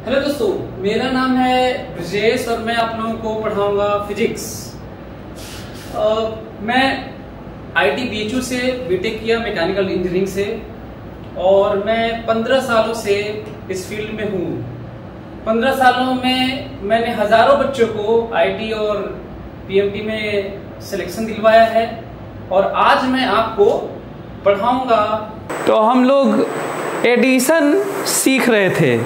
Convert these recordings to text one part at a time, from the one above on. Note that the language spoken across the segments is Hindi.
हेलो दोस्तों, मेरा नाम है ब्रजेश और मैं आप लोगों को पढ़ाऊंगा फिजिक्स। मैं आईटी बीएचयू से बीटेक किया मैकेनिकल इंजीनियरिंग से और मैं 15 सालों से इस फील्ड में हूँ। 15 सालों में मैंने हजारों बच्चों को आईटी और पीएमटी में सिलेक्शन दिलवाया है और आज मैं आपको पढ़ाऊंगा। तो हम लोग एडिशन सीख रहे थे।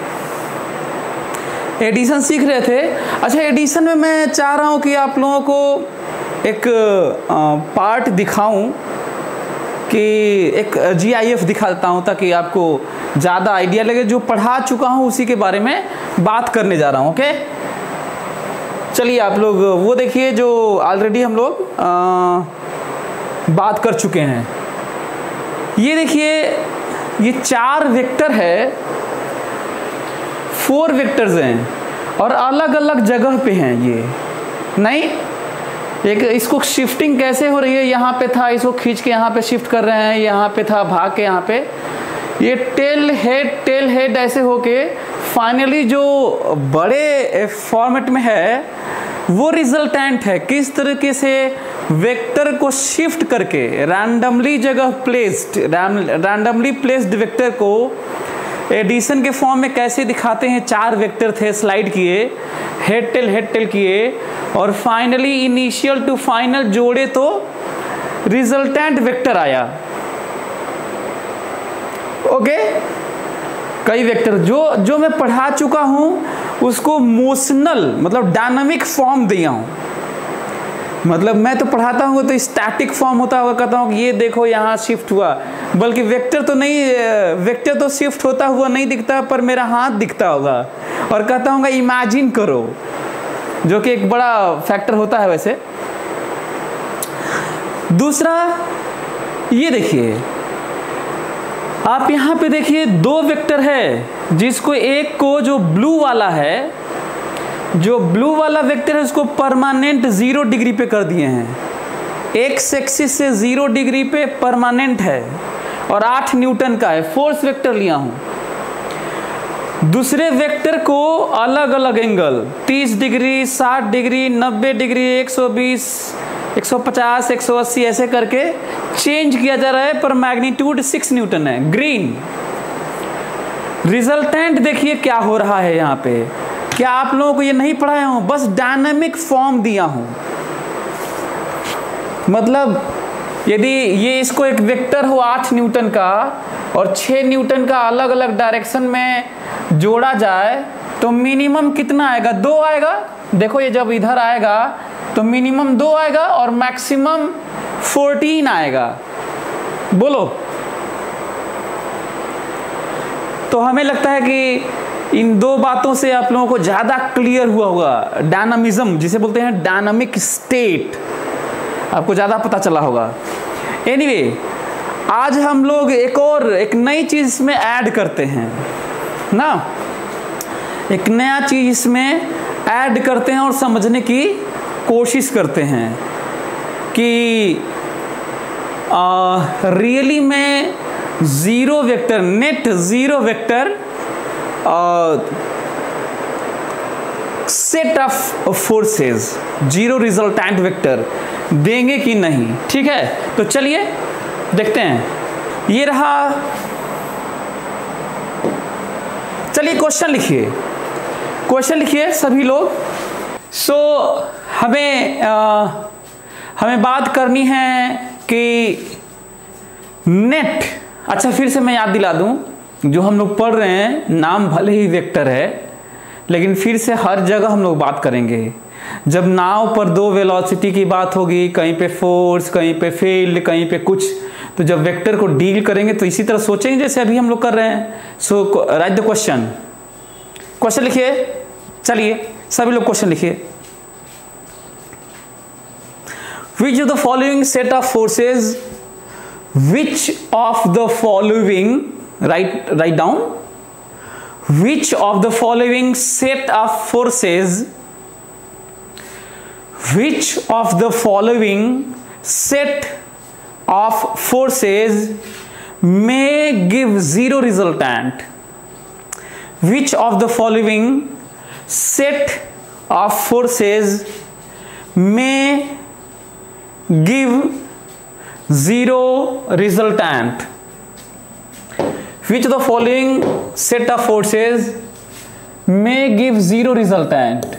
अच्छा, एडिशन में मैं चाह रहा हूँ कि आप लोगों को एक पार्ट दिखाऊं कि एक जीआईएफ दिखा देता हूँ ताकि आपको ज़्यादा आइडिया लगे। जो पढ़ा चुका हूँ उसी के बारे में बात करने जा रहा हूँ। ओके, चलिए आप लोग वो देखिए जो ऑलरेडी हम लोग बात कर चुके हैं। ये देखिए, ये 4 वेक्टर है, 4 वेक्टर्स हैं और अलग अलग जगह पे हैं। ये नहीं, एक इसको शिफ्टिंग कैसे हो रही है, यहाँ पे था इसको खींच के यहाँ पे शिफ्ट कर रहे हैं, यहाँ पे था भाग के यहाँ पे। ये टेल हेड ऐसे होके फाइनली जो बड़े फॉर्मेट में है वो रिजल्टेंट है। किस तरीके से वेक्टर को शिफ्ट करके रैंडमली प्लेस्ड वेक्टर को एडिशन के फॉर्म में कैसे दिखाते हैं। 4 वेक्टर थे, स्लाइड किए, हेड टेल किए और फाइनली इनिशियल टू फाइनल जोड़े तो रिजल्टेंट वेक्टर आया। ओके, कई वेक्टर जो मैं पढ़ा चुका हूं उसको मोशनल मतलब डायनामिक फॉर्म दिया हूं। मतलब मैं तो पढ़ाता हूँ तो स्टैटिक फॉर्म होता होगा, कहता हूँ कि ये देखो यहाँ शिफ्ट हुआ, बल्कि वेक्टर तो शिफ्ट होता हुआ नहीं दिखता पर मेरा हाथ दिखता होगा और कहता हूँ इमेजिन करो, जो कि एक बड़ा फैक्टर होता है। वैसे दूसरा ये देखिए, आप यहाँ पे देखिए 2 वेक्टर है, जिसको एक को जो ब्लू वाला है, जो ब्लू वाला वेक्टर है उसको परमानेंट 0 डिग्री पे कर दिए हैं। एक्स एक्सिस से 0 डिग्री पे परमानेंट है और 8 न्यूटन का है, फोर्स वेक्टर लिया हूं। दूसरे वेक्टर को अलग अलग एंगल 30 डिग्री, 60 डिग्री, 90 डिग्री, 120, 150, 180 ऐसे करके चेंज किया जा रहा है, पर मैग्नीट्यूड 6 न्यूटन है। ग्रीन रिजल्टेंट देखिए क्या हो रहा है यहाँ पे। क्या आप लोगों को ये नहीं पढ़ाया हूं, बस डायनामिक फॉर्म दिया हूं। मतलब यदि ये इसको एक वेक्टर हो 8 न्यूटन का और 6 न्यूटन का अलग अलग डायरेक्शन में जोड़ा जाए तो मिनिमम कितना आएगा? 2 आएगा। देखो ये जब इधर आएगा तो मिनिमम 2 आएगा और मैक्सिमम 14 आएगा। बोलो। तो हमें लगता है कि इन 2 बातों से आप लोगों को ज्यादा क्लियर हुआ होगा। डायनामिज्म जिसे बोलते हैं, डायनामिक स्टेट, आपको ज्यादा पता चला होगा। एनीवे, आज हम लोग एक नई चीज इसमें ऐड करते हैं ना, एक नया चीज इसमें ऐड करते हैं और समझने की कोशिश करते हैं कि रियली में zero vector, net zero vector set of forces, zero resultant vector देंगे कि नहीं। ठीक है, तो चलिए देखते हैं। ये रहा, चलिए क्वेश्चन लिखिए सभी लोग। हमें बात करनी है कि नेट। अच्छा, फिर से मैं याद दिला दूं, जो हम लोग पढ़ रहे हैं नाम भले ही वेक्टर है, लेकिन फिर से हर जगह हम लोग बात करेंगे। जब नाव पर 2 वेलोसिटी की बात होगी, कहीं पे फोर्स, कहीं पे फील्ड, कहीं पे कुछ, तो जब वेक्टर को डील करेंगे तो इसी तरह सोचेंगे जैसे अभी हम लोग कर रहे हैं। सो राइट द क्वेश्चन लिखिए। चलिए सभी लोग क्वेश्चन लिखिए। Which of the following set of forces, which of the following, write down, which of the following set of forces, which of the following set of forces may give zero resultant, which of the following set of forces may give zero resultant? Which of the following set of forces may give zero resultant?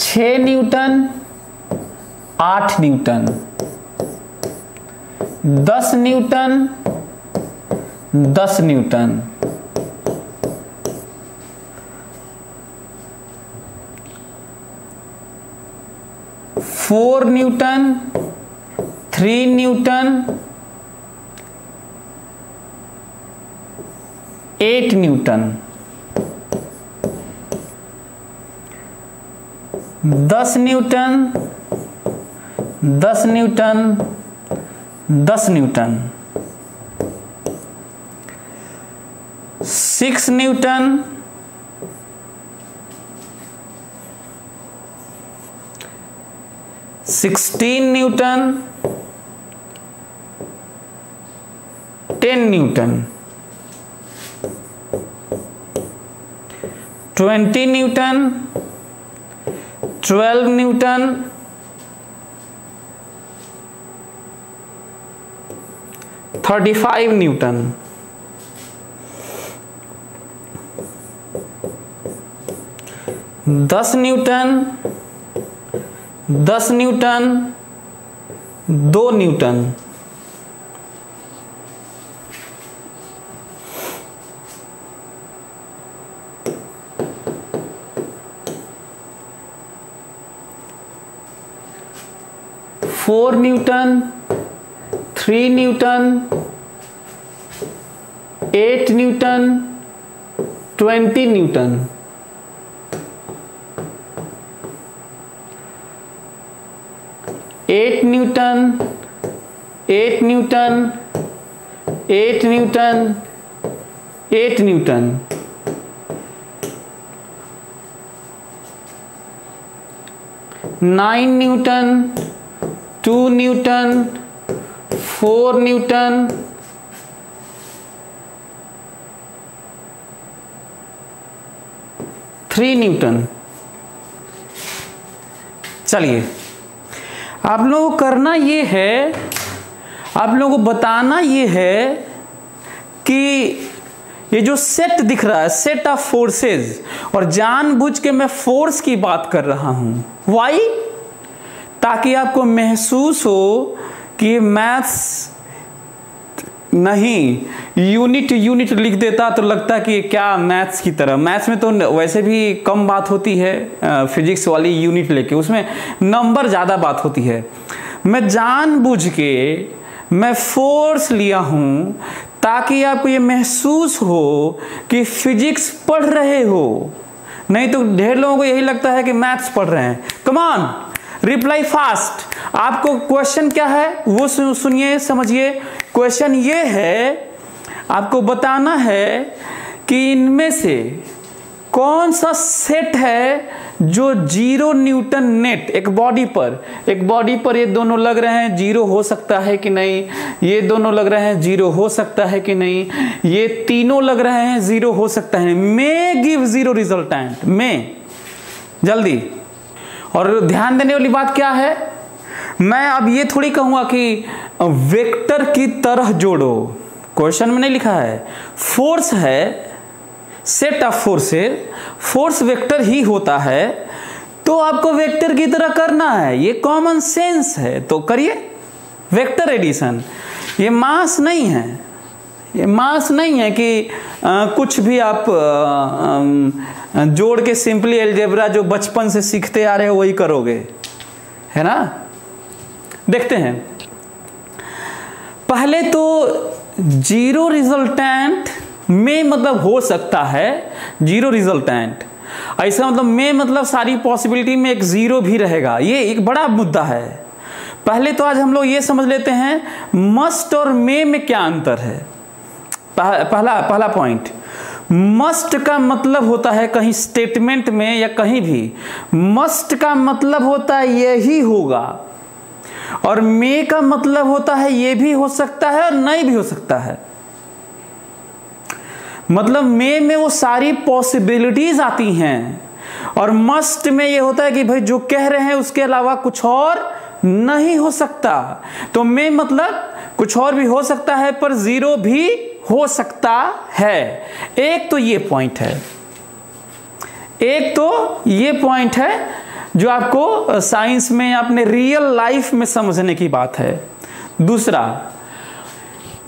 6 Newton, 8 Newton, 10 Newton, 10 Newton, 4 Newton, 3 Newton, 8 Newton, 10 Newton, 10 Newton, 10 Newton, 6 Newton, 16 Newton, 10 Newton, 20 Newton, 12 Newton, 35 Newton, 10 Newton, 10 Newton, 2 Newton, 4 Newton, 3 Newton, 8 Newton, 20 Newton, 8 Newton, 8 Newton, 8 Newton, 8 Newton, 9 Newton, 2 Newton, 4 Newton, 3 Newton. चलिए, आप लोगों को करना ये है, आप लोगों को बताना ये है कि ये जो सेट दिख रहा है, सेट ऑफ फोर्सेस, और जानबूझ के मैं फोर्स की बात कर रहा हूं। वाई? ताकि आपको महसूस हो कि मैथ्स नहीं, यूनिट लिख देता तो लगता कि क्या मैथ्स की तरह। मैथ्स में तो वैसे भी कम बात होती है, फिजिक्स वाली यूनिट लेके उसमें नंबर ज़्यादा बात होती है। मैं जानबूझ के मैं फोर्स लिया हूँ ताकि आपको ये महसूस हो कि फिजिक्स पढ़ रहे हो, नहीं तो ढेर लोगों को यही लगता है कि मैथ्स पढ़ रहे हैं। Come on, reply fast. आपको क्वेश्चन क्या है वो सुनिए, समझिए। क्वेश्चन ये है, आपको बताना है कि इनमें से कौन सा सेट है जो 0 न्यूटन नेट, एक बॉडी पर ये दोनों लग रहे हैं, 0 हो सकता है कि नहीं, ये दोनों लग रहे हैं 0 हो सकता है कि नहीं, ये तीनों लग रहे हैं 0 हो सकता है, मे गिव 0 रिजल्टेंट। में जल्दी, और ध्यान देने वाली बात क्या है, मैं अब ये थोड़ी कहूंगा कि वेक्टर की तरह जोड़ो। क्वेश्चन में नहीं लिखा है, फोर्स है, set of forces, force vector ही होता है, तो आपको वेक्टर की तरह करना है। ये कॉमन सेंस है, तो करिए वेक्टर एडिशन। ये मास नहीं है, ये मास नहीं है कि कुछ भी आप जोड़ के सिंपली अलजेब्रा जो बचपन से सीखते आ रहे हो वही करोगे, है ना। देखते हैं, पहले तो 0 रिजल्टेंट में मतलब हो सकता है 0 रिजल्टेंट, ऐसा मतलब में मतलब सारी पॉसिबिलिटी में एक 0 भी रहेगा। ये एक बड़ा मुद्दा है। पहले तो आज हम लोग ये समझ लेते हैं मस्ट और में क्या अंतर है। पहला पॉइंट, मस्ट का मतलब होता है कहीं स्टेटमेंट में या कहीं भी, मस्ट का मतलब होता है यही होगा। और मे का मतलब होता है ये भी हो सकता है और नहीं भी हो सकता है। मतलब मे में वो सारी पॉसिबिलिटीज आती हैं, और मस्ट में ये होता है कि भाई जो कह रहे हैं उसके अलावा कुछ और नहीं हो सकता। तो मे मतलब कुछ और भी हो सकता है पर जीरो भी हो सकता है। एक तो ये पॉइंट है, एक तो ये पॉइंट है जो आपको साइंस में अपने रियल लाइफ में समझने की बात है।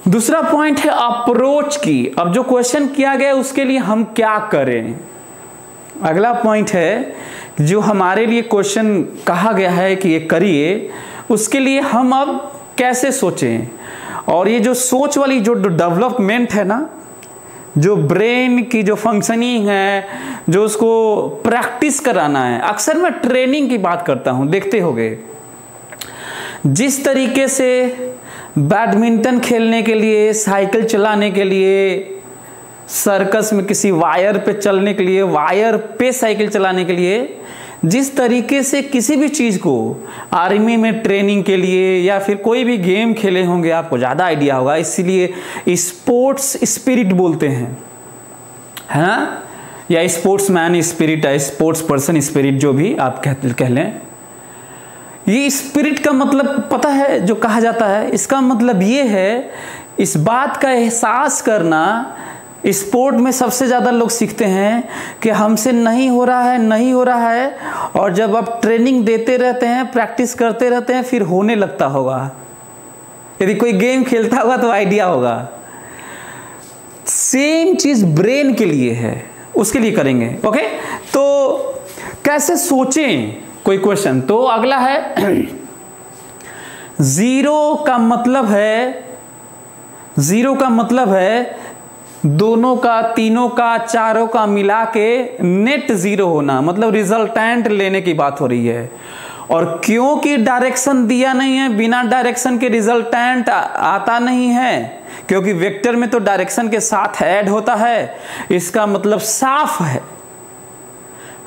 दूसरा पॉइंट है अप्रोच की। अब जो क्वेश्चन किया गया उसके लिए हम क्या करें। अगला पॉइंट है जो हमारे लिए क्वेश्चन कहा गया है कि ये करिए, उसके लिए हम अब कैसे सोचें। और ये जो सोच वाली जो डेवलपमेंट है ना, जो ब्रेन की जो फंक्शनिंग है, जो उसको प्रैक्टिस कराना है। अक्सर मैं ट्रेनिंग की बात करता हूं, देखते होंगे जिस तरीके से बैडमिंटन खेलने के लिए, साइकिल चलाने के लिए, सर्कस में किसी वायर पे चलने के लिए, वायर पे साइकिल चलाने के लिए, जिस तरीके से किसी भी चीज़ को आर्मी में ट्रेनिंग के लिए या फिर कोई भी गेम खेले होंगे, आपको ज़्यादा आइडिया होगा, इसीलिए स्पोर्ट्स स्पिरिट बोलते हैं, है ना, या स्पोर्ट्स मैन स्पिरिट है, स्पोर्ट्स पर्सन स्पिरिट, जो भी आप कह लें। ये स्पिरिट का मतलब पता है जो कहा जाता है, इसका मतलब ये है इस बात का एहसास करना। स्पोर्ट में सबसे ज़्यादा लोग सीखते हैं कि हमसे नहीं हो रहा है, नहीं हो रहा है, और जब आप ट्रेनिंग देते रहते हैं, प्रैक्टिस करते रहते हैं, फिर होने लगता होगा। यदि कोई गेम खेलता होगा तो आइडिया होगा। सेम चीज़ ब्रेन के लिए है, उसके लिए करेंगे। ओके, तो कैसे सोचें कोई क्वेश्चन। तो अगला है जीरो का मतलब है दोनों का, तीनों का, चारों का मिला के नेट जीरो होना, मतलब रिजल्टेंट लेने की बात हो रही है। और क्योंकि डायरेक्शन दिया नहीं है, बिना डायरेक्शन के रिजल्टेंट आता नहीं है, क्योंकि वेक्टर में तो डायरेक्शन के साथ ऐड होता है। इसका मतलब साफ है,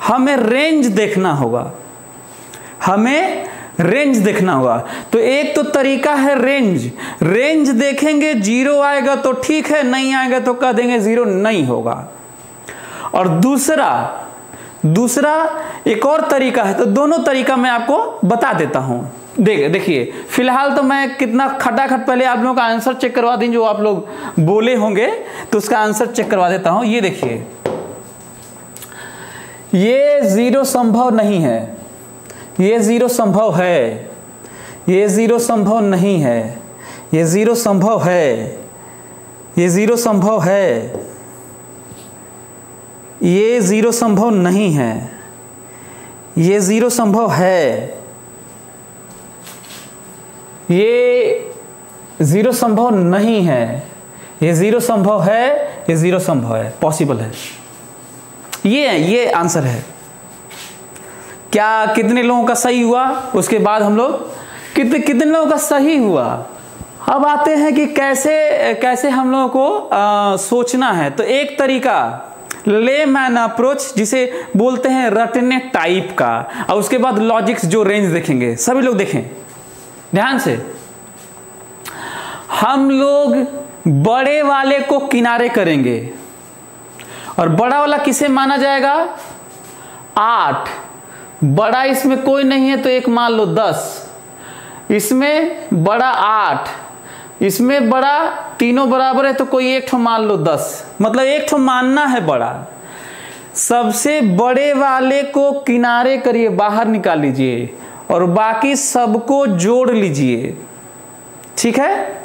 हमें रेंज देखना होगा, तो एक तो तरीका है रेंज देखेंगे, जीरो आएगा तो ठीक है, नहीं आएगा तो कह देंगे जीरो नहीं होगा। और दूसरा एक और तरीका है, तो दोनों तरीका मैं आपको बता देता हूं। देखिए, फिलहाल तो मैं कितना खटाखट पहले आप लोगों का आंसर चेक करवा दें, जो आप लोग बोले होंगे तो उसका आंसर चेक करवा देता हूं। ये देखिए, ये जीरो संभव नहीं है, ये जीरो संभव है, ये जीरो संभव नहीं है, ये जीरो संभव है, ये जीरो संभव है, ये जीरो संभव नहीं है, ये जीरो संभव है, ये जीरो संभव नहीं है, ये जीरो संभव है, ये जीरो संभव है, पॉसिबल है। ये आंसर है। क्या कितने लोगों का सही हुआ, उसके बाद हम लोग कितने लोगों का सही हुआ। अब आते हैं कि कैसे हम लोगों को सोचना है। तो एक तरीका लेमैन अप्रोच, जिसे बोलते हैं रटने टाइप का, और उसके बाद लॉजिक्स जो रेंज देखेंगे, सभी लोग देखें ध्यान से। हम लोग बड़े वाले को किनारे करेंगे, और बड़ा वाला किसे माना जाएगा, 8। बड़ा इसमें कोई नहीं है तो एक मान लो 10, इसमें बड़ा 8, इसमें बड़ा तीनों बराबर है तो कोई एक ठो मान लो 10, मतलब एक ठो मानना है बड़ा। सबसे बड़े वाले को किनारे करिए, बाहर निकाल लीजिए, और बाकी सबको जोड़ लीजिए, ठीक है।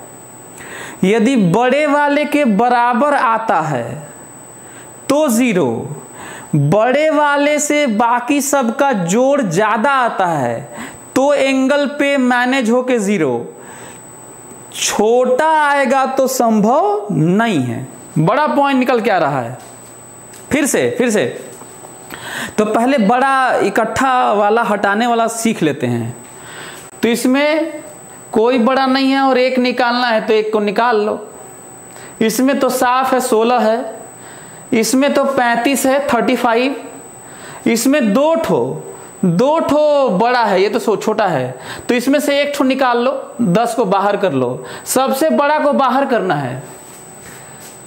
यदि बड़े वाले के बराबर आता है तो जीरो, बड़े वाले से बाकी सबका जोड़ ज्यादा आता है तो एंगल पे मैनेज होके जीरो, छोटा आएगा तो संभव नहीं है। बड़ा पॉइंट निकल के आ रहा है। फिर से तो पहले बड़ा इकट्ठा वाला हटाने वाला सीख लेते हैं। तो इसमें कोई बड़ा नहीं है और एक निकालना है तो एक को निकाल लो। इसमें तो साफ है 16 है, इसमें तो 35 है 35, इसमें 2 ठो 2 ठो बड़ा है, ये तो छोटा है, तो इसमें से 1 ठो निकाल लो, 10 को बाहर कर लो। सबसे बड़ा को बाहर करना है,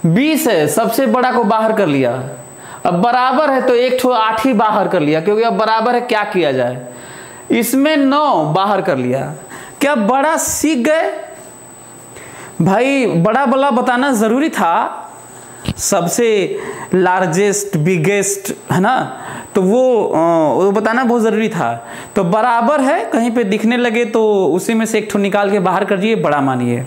20 है, सबसे बड़ा को बाहर कर लिया। अब बराबर है तो 1 ठो 8 ही बाहर कर लिया, क्योंकि अब बराबर है, क्या किया जाए, इसमें 9 बाहर कर लिया। क्या बड़ा सीख गए भाई? बड़ा बड़ा बताना जरूरी था, सबसे लार्जेस्ट बिगेस्ट है ना, तो वो बताना बहुत जरूरी था। तो बराबर है, कहीं पे दिखने लगे तो उसी में से 1 ठो निकाल के बाहर कर दिए, बड़ा मानिए।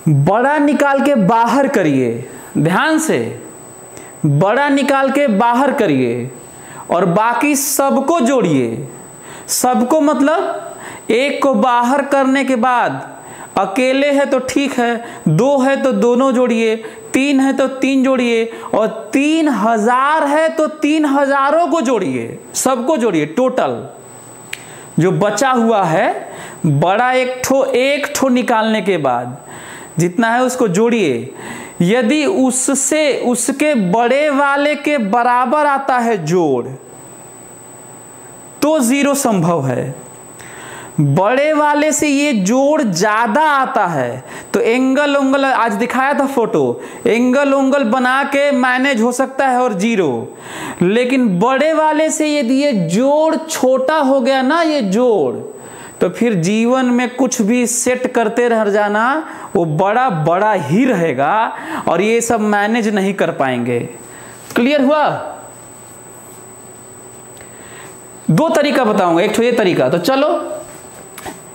बड़ा निकाल के बाहर करिए, ध्यान से, बड़ा निकाल के बाहर करिए और बाकी सबको जोड़िए। सबको मतलब 1 को बाहर करने के बाद अकेले है तो ठीक है, 2 है तो दोनों जोड़िए, 3 है तो 3 जोड़िए, और 3000 है तो 3000 को जोड़िए, सबको जोड़िए। टोटल जो बचा हुआ है बड़ा 1 ठो निकालने के बाद जितना है उसको जोड़िए। यदि उससे उसके बड़े वाले के बराबर आता है जोड़ तो 0 संभव है। बड़े वाले से ये जोड़ ज्यादा आता है तो एंगल उंगल आज दिखाया था फोटो, एंगल उंगल बना के मैनेज हो सकता है और 0। लेकिन बड़े वाले से यदि ये जोड़ छोटा हो गया ना, ये जोड़, तो फिर जीवन में कुछ भी सेट करते रह जाना, वो बड़ा बड़ा ही रहेगा और ये सब मैनेज नहीं कर पाएंगे। क्लियर हुआ? 2 तरीका बताऊंगा, एक तो ये तरीका, तो चलो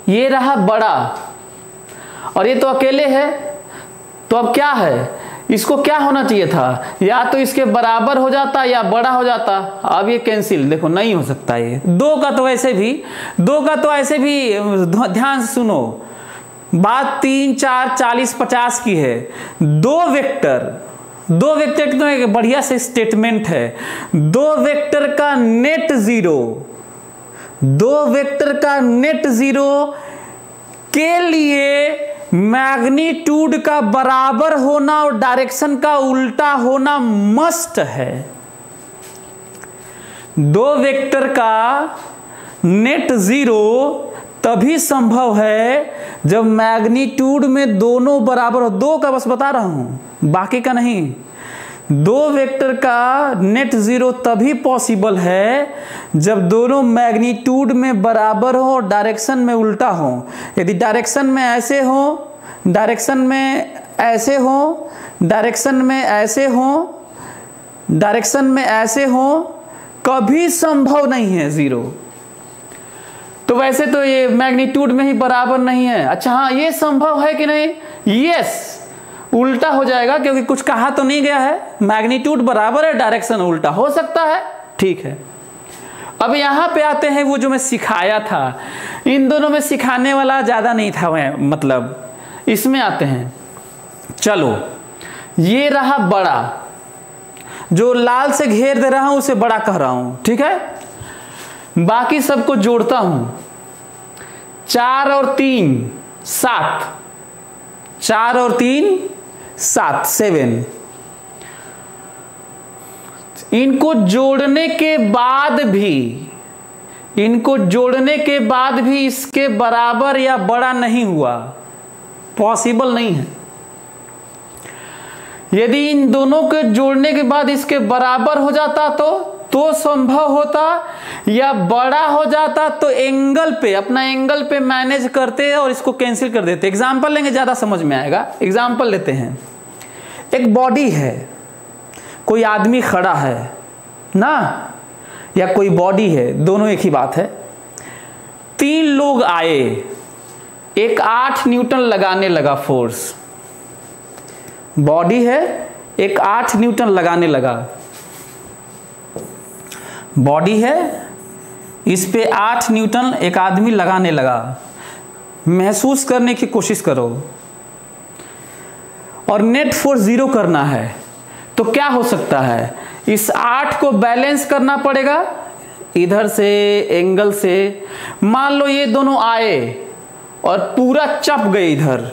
ये रहा बड़ा और ये तो अकेले है, तो अब क्या है, इसको क्या होना चाहिए था, या तो इसके बराबर हो जाता या बड़ा हो जाता। अब ये कैंसिल, देखो नहीं हो सकता, ये 2 का तो ऐसे भी ध्यान से सुनो, बात 3, 4, 40, 50 की है। 2 वेक्टर तो एक बढ़िया से स्टेटमेंट है। 2 वेक्टर का नेट 0 के लिए मैग्नीट्यूड का बराबर होना और डायरेक्शन का उल्टा होना मस्ट है। 2 वेक्टर का नेट 0 तभी संभव है जब मैग्नीट्यूड में दोनों बराबर हो। 2 का बस बता रहा हूं, बाकी का नहीं। 2 वेक्टर का नेट 0 तभी पॉसिबल है जब दोनों मैग्नीट्यूड में बराबर हो और डायरेक्शन में उल्टा हो। यदि डायरेक्शन में ऐसे हो, डायरेक्शन में ऐसे हो, डायरेक्शन में ऐसे हो, डायरेक्शन में ऐसे हो, कभी संभव नहीं है 0। तो वैसे तो ये मैग्नीट्यूड में ही बराबर नहीं है। अच्छा हाँ, ये संभव है कि नहीं? यस, उल्टा हो जाएगा, क्योंकि कुछ कहा तो नहीं गया है, मैग्नीट्यूड बराबर है, डायरेक्शन उल्टा हो सकता है। ठीक है, अब यहां पे आते हैं, वो जो मैं सिखाया था, इन दोनों में सिखाने वाला ज्यादा नहीं था, मतलब इसमें आते हैं। चलो ये रहा बड़ा, जो लाल से घेर दे रहा हूं उसे बड़ा कह रहा हूं, ठीक है। बाकी सबको जोड़ता हूं, 4 और 3 7, 4 और 3 7, 7। इनको जोड़ने के बाद भी इसके बराबर या बड़ा नहीं हुआ, पॉसिबल नहीं है। यदि इन दोनों के जोड़ने के बाद इसके बराबर हो जाता तो संभव होता, या बड़ा हो जाता तो एंगल पे, अपना एंगल पे मैनेज करते और इसको कैंसिल कर देते। एग्जांपल लेंगे, ज्यादा समझ में आएगा। एग्जांपल लेते हैं, एक बॉडी है, कोई आदमी खड़ा है ना, या कोई बॉडी है, दोनों एक ही बात है। 3 लोग आए, एक 8 न्यूटन लगाने लगा फोर्स, बॉडी है, एक 8 न्यूटन लगाने लगा, बॉडी है, इस पे 8 न्यूटन एक आदमी लगाने लगा। महसूस करने की कोशिश करो, और नेट फोर्स 0 करना है। तो क्या हो सकता है, इस 8 को बैलेंस करना पड़ेगा इधर से, एंगल से। मान लो ये दोनों आए और पूरा चप गए इधर,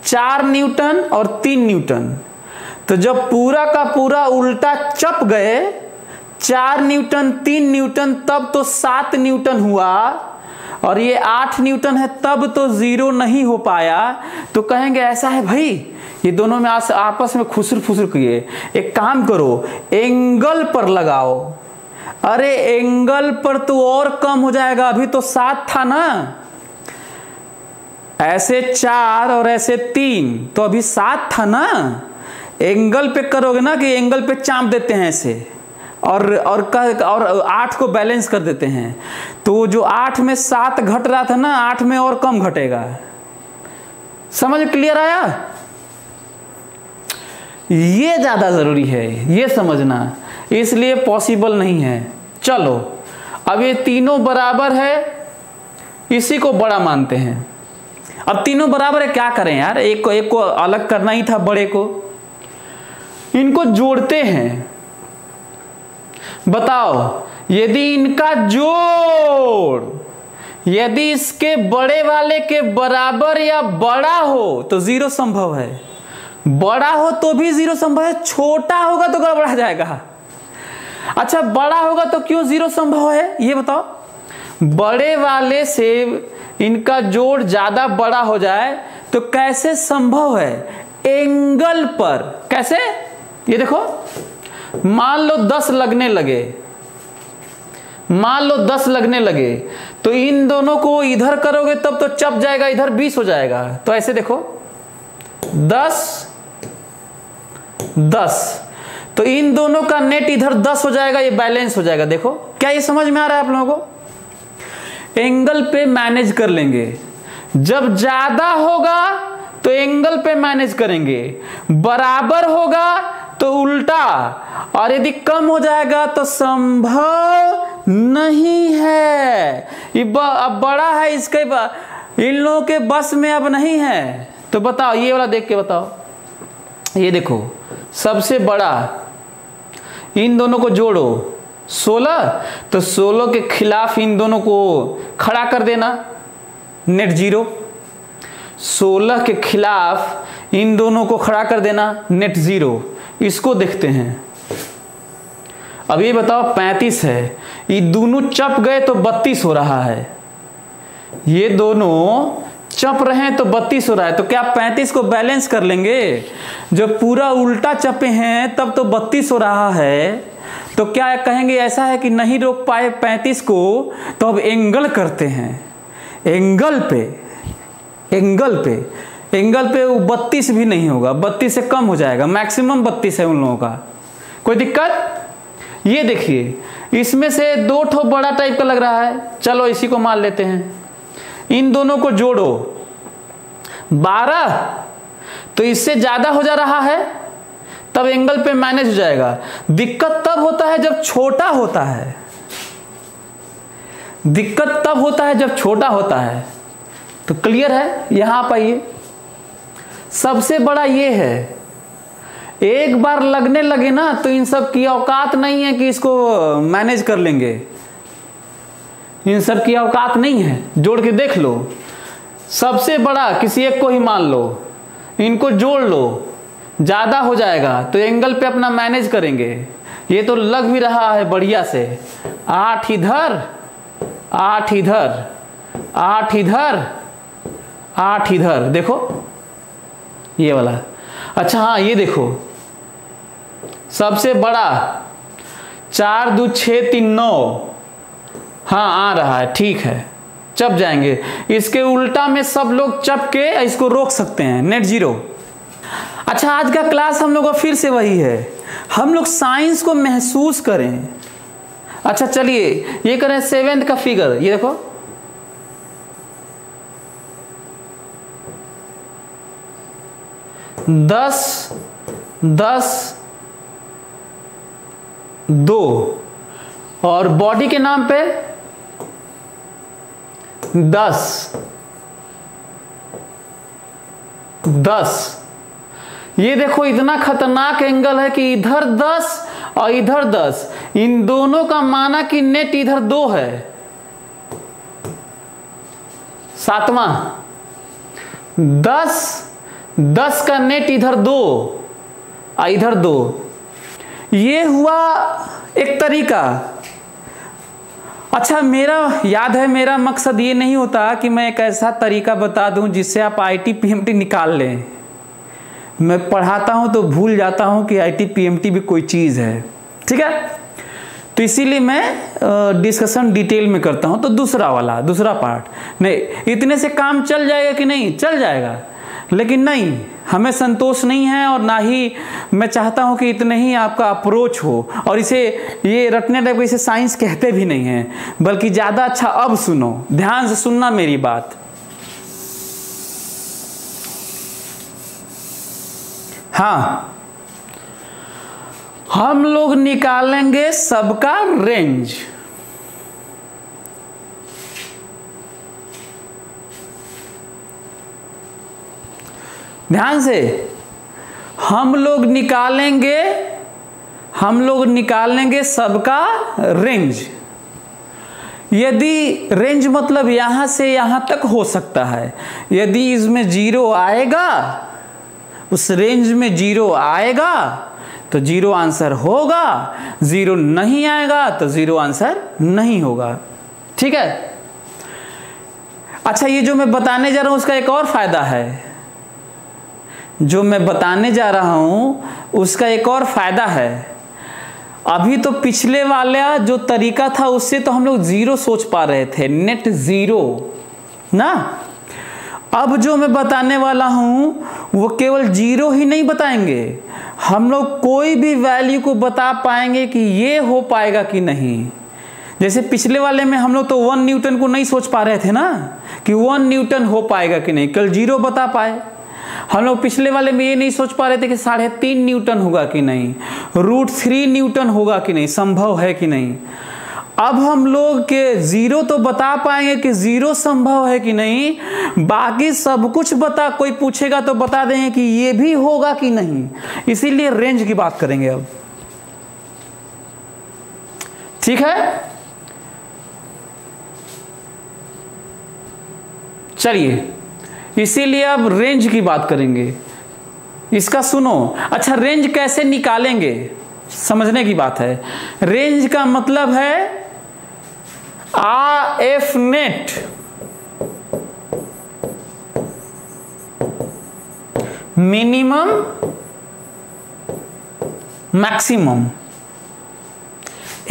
4 न्यूटन और 3 न्यूटन। तो जब पूरा का पूरा उल्टा चप गए 4 न्यूटन 3 न्यूटन तब तो 7 न्यूटन हुआ, और ये 8 न्यूटन है तब तो 0 नहीं हो पाया। तो कहेंगे ऐसा है भाई, ये दोनों में आपस में खुसर फुसर किए, एक काम करो एंगल पर लगाओ। अरे एंगल पर तो और कम हो जाएगा, अभी तो 7 था ना, ऐसे 4 और ऐसे 3 तो अभी 7 था ना। एंगल पे करोगे ना कि एंगल पे चाप देते हैं ऐसे, और 8 को बैलेंस कर देते हैं, तो जो 8 में 7 घट रहा था ना, 8 में और कम घटेगा। समझ क्लियर आया? ये ज्यादा जरूरी है, ये समझना, इसलिए पॉसिबल नहीं है। चलो अब ये तीनों बराबर है, इसी को बड़ा मानते हैं। अब तीनों बराबर है, क्या करें यार, एक को अलग करना ही था, बड़े को। इनको जोड़ते हैं। बताओ यदि इनका जोड़ यदि इसके बड़े वाले के बराबर या बड़ा हो तो 0 संभव है, बड़ा हो तो भी 0 संभव है, छोटा होगा तो गड़बड़ा जाएगा। अच्छा बड़ा होगा तो क्यों 0 संभव है ये बताओ? बड़े वाले से इनका जोड़ ज्यादा बड़ा हो जाए तो कैसे संभव है? एंगल पर। कैसे? ये देखो, मान लो 10 लगने लगे, मान लो 10 लगने लगे, तो इन दोनों को इधर करोगे तब तो चप जाएगा, इधर 20 हो जाएगा। तो ऐसे देखो 10 10, तो इन दोनों का नेट इधर 10 हो जाएगा, ये बैलेंस हो जाएगा। देखो क्या ये समझ में आ रहा है आप लोगों को? एंगल पे मैनेज कर लेंगे, जब ज्यादा होगा तो एंगल पे मैनेज करेंगे, बराबर होगा तो उल्टा, और यदि कम हो जाएगा तो संभव नहीं है। ये अब बड़ा है, इसके इन लोगों के बस में अब नहीं है। तो बताओ ये वाला देख के बताओ, ये देखो सबसे बड़ा, इन दोनों को जोड़ो 16, तो 16 के खिलाफ इन दोनों को खड़ा कर देना, नेट 0। 16 के खिलाफ इन दोनों को खड़ा कर देना, नेट 0। इसको देखते हैं। अब ये बताओ 35 है, ये दोनों चप गए तो 32 हो रहा है, ये दोनों चप रहे हैं तो 32 हो रहा है। तो क्या 35 को बैलेंस कर लेंगे? जब पूरा उल्टा चपे हैं तब तो 32 हो रहा है, तो क्या कहेंगे ऐसा है कि नहीं रोक पाए 35 को, तो अब एंगल करते हैं। एंगल पे एंगल पे 32 भी नहीं होगा, 32 से कम हो जाएगा, मैक्सिमम 32 है उन लोगों का। कोई दिक्कत? ये देखिए इसमें से 2 ठो बड़ा टाइप का लग रहा है, चलो इसी को मान लेते हैं। इन दोनों को जोड़ो 12, तो इससे ज्यादा हो जा रहा है, तब एंगल पे मैनेज हो जाएगा। दिक्कत तब होता है जब छोटा होता है, दिक्कत तब होता है जब छोटा होता है। तो क्लियर है? यहां पाइए सबसे बड़ा ये है, एक बार लगने लगे ना तो इन सब की औकात नहीं है कि इसको मैनेज कर लेंगे, इन सब की औकात नहीं है। जोड़ के देख लो, सबसे बड़ा किसी एक को ही मान लो, इनको जोड़ लो, ज्यादा हो जाएगा तो एंगल पे अपना मैनेज करेंगे। ये तो लग भी रहा है बढ़िया से, 8 इधर 8 इधर 8 इधर 8 इधर, देखो ये वाला। अच्छा हाँ ये देखो सबसे बड़ा 4 2 6 3 9, हाँ आ रहा है, ठीक है, चप जाएंगे। इसके उल्टा में सब लोग चप के इसको रोक सकते हैं, नेट 0। अच्छा आज का क्लास हम लोग का फिर से वही है, हम लोग साइंस को महसूस करें। अच्छा चलिए ये करें 7th का फिगर, ये देखो दस 2 और बॉडी के नाम पे 10 ये देखो इतना खतरनाक एंगल है कि इधर 10 और इधर 10, इन दोनों का माना कि नेट इधर 2 है। 7वां 10 का नेट इधर 2 और इधर 2, ये हुआ एक तरीका। अच्छा, मेरा याद है, मेरा मकसद ये नहीं होता कि मैं एक ऐसा तरीका बता दूं जिससे आप IIT PMT निकाल लें। मैं पढ़ाता हूं तो भूल जाता हूं कि IIT PMT भी कोई चीज़ है, ठीक है। तो इसीलिए मैं डिस्कशन डिटेल में करता हूं। तो दूसरा पार्ट नहीं, इतने से काम चल जाएगा कि नहीं? चल जाएगा, लेकिन नहीं, हमें संतोष नहीं है और ना ही मैं चाहता हूं कि इतने ही आपका अप्रोच हो। और इसे ये रटने टाइप इसे साइंस कहते भी नहीं हैं, बल्कि ज़्यादा अच्छा अब सुनो, ध्यान से सुनना मेरी बात। हाँ, हम लोग निकालेंगे सबका रेंज। ध्यान से, हम लोग निकालेंगे सबका रेंज। यदि रेंज मतलब यहां से यहां तक हो सकता है, यदि इसमें 0 आएगा, उस रेंज में 0 आएगा तो 0 आंसर होगा, 0 नहीं आएगा तो 0 आंसर नहीं होगा, ठीक है। अच्छा, ये जो मैं बताने जा रहा हूं उसका एक और फायदा है। जो मैं बताने जा रहा हूं उसका एक और फायदा है। अभी तो पिछले वाला जो तरीका था उससे तो हम लोग 0 सोच पा रहे थे, नेट 0 ना। अब जो मैं बताने वाला हूं वो केवल 0 ही नहीं बताएंगे, हम लोग कोई भी वैल्यू को बता पाएंगे कि ये हो पाएगा कि नहीं। जैसे पिछले वाले में हम लोग तो 1 न्यूटन को नहीं सोच पा रहे थे ना, कि 1 न्यूटन हो पाएगा कि नहीं, केवल 0 बता पाए। हम लोग पिछले वाले में ये नहीं सोच पा रहे थे कि 3.5 न्यूटन होगा कि नहीं, √3 न्यूटन होगा कि नहीं, संभव है कि नहीं। अब हम लोग के 0 तो बता पाएंगे कि 0 संभव है कि नहीं, बाकी सब कुछ कोई पूछेगा तो बता देंगे कि ये भी होगा कि नहीं। इसीलिए रेंज की बात करेंगे अब, ठीक है। चलिए, इसीलिए अब रेंज की बात करेंगे। इसका सुनो। अच्छा, रेंज कैसे निकालेंगे, समझने की बात है। रेंज का मतलब है AF net minimum maximum.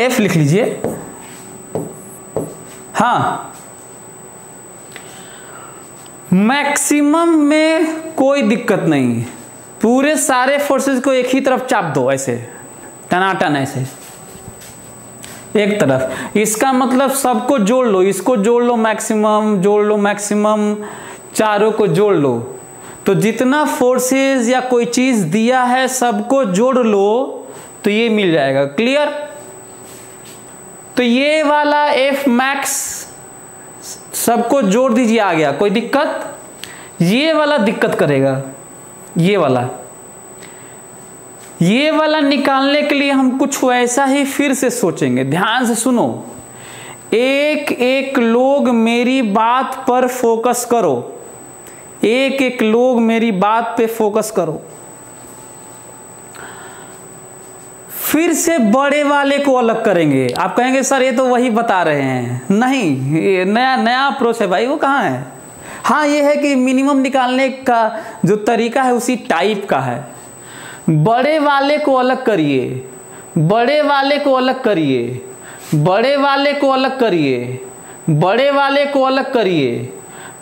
F लिख लीजिए। हाँ, मैक्सिमम में कोई दिक्कत नहीं, पूरे सारे फोर्सेस को एक ही तरफ चाप दो, ऐसे टनाटन, ऐसे एक तरफ। इसका मतलब सबको जोड़ लो, इसको जोड़ लो मैक्सिमम, जोड़ लो मैक्सिमम, चारों को जोड़ लो। तो जितना फोर्सेस या कोई चीज दिया है सबको जोड़ लो तो ये मिल जाएगा। क्लियर? तो ये वाला F मैक्स सबको जोड़ दीजिए, आ गया। कोई दिक्कत? ये वाला दिक्कत करेगा, ये वाला निकालने के लिए हम कुछ वैसा ही फिर से सोचेंगे। ध्यान से सुनो, एक एक लोग मेरी बात पर फोकस करो, एक एक लोग मेरी बात पे फोकस करो। फिर से बड़े वाले को अलग करेंगे। आप कहेंगे सर ये तो वही बता रहे हैं। नहीं, ये नया अप्रोच है भाई। वो कहाँ है? हाँ, ये है कि मिनिमम निकालने का जो तरीका है उसी टाइप का है। बड़े वाले को अलग करिए, बड़े वाले को अलग करिए, बड़े वाले को अलग करिए, बड़े वाले को अलग करिए,